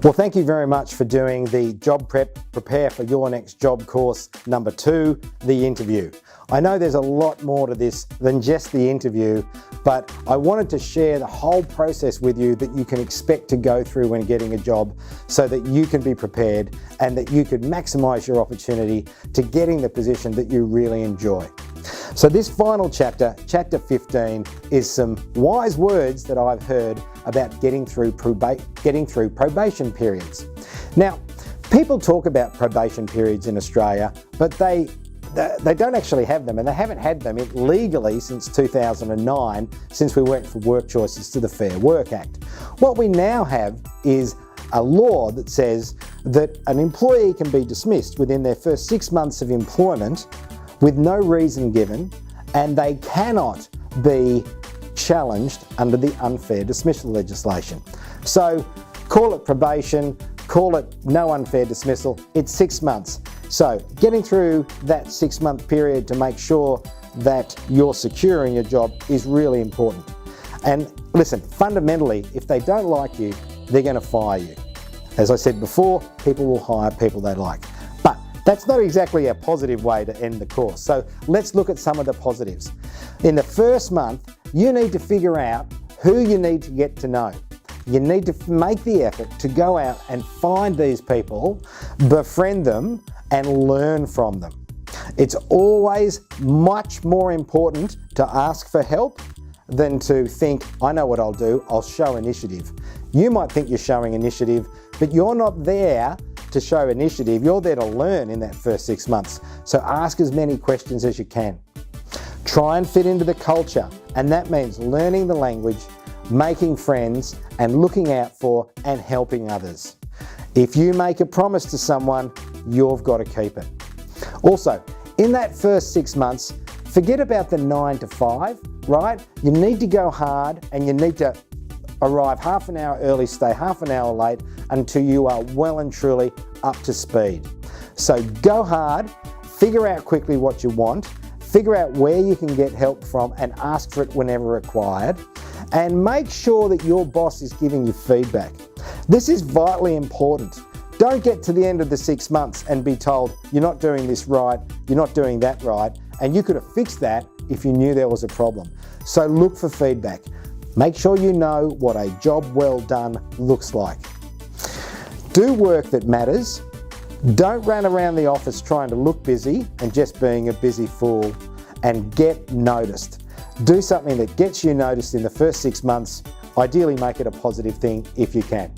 Well, thank you very much for doing the Job Prep Prepare for Your Next Job course number 2, the interview. I know there's a lot more to this than just the interview, but I wanted to share the whole process with you that you can expect to go through when getting a job so that you can be prepared and that you could maximize your opportunity to getting the position that you really enjoy. So this final chapter, chapter 15, is some wise words that I've heard about getting through probation periods. Now, people talk about probation periods in Australia, but they don't actually have them, and they haven't had them legally since 2009, since we went from work choices to the Fair Work Act. What we now have is a law that says that an employee can be dismissed within their first 6 months of employment with no reason given, and they cannot be challenged under the unfair dismissal legislation. So call it probation, call it no unfair dismissal, it's 6 months. So getting through that 6-month period to make sure that you're secure in your job is really important. And listen, fundamentally, if they don't like you, they're going to fire you. As I said before, people will hire people they like. But that's not exactly a positive way to end the course. So let's look at some of the positives. In the first month, you need to figure out who you need to get to know. You need to make the effort to go out and find these people, befriend them, and learn from them. It's always much more important to ask for help than to think, I know what I'll do, I'll show initiative. You might think you're showing initiative, but you're not there to show initiative, you're there to learn in that first 6 months. So ask as many questions as you can. Try and fit into the culture, and that means learning the language, making friends, and looking out for and helping others. If you make a promise to someone, you've got to keep it. Also, in that first 6 months, forget about the 9 to 5, right? You need to go hard and you need to arrive half an hour early, stay half an hour late until you are well and truly up to speed. So go hard, figure out quickly what you want, figure out where you can get help from and ask for it whenever required, and make sure that your boss is giving you feedback. This is vitally important. Don't get to the end of the 6 months and be told you're not doing this right, you're not doing that right, and you could have fixed that if you knew there was a problem. So look for feedback. Make sure you know what a job well done looks like. Do work that matters. Don't run around the office trying to look busy and just being a busy fool, and get noticed. Do something that gets you noticed in the first 6 months. Ideally, make it a positive thing if you can.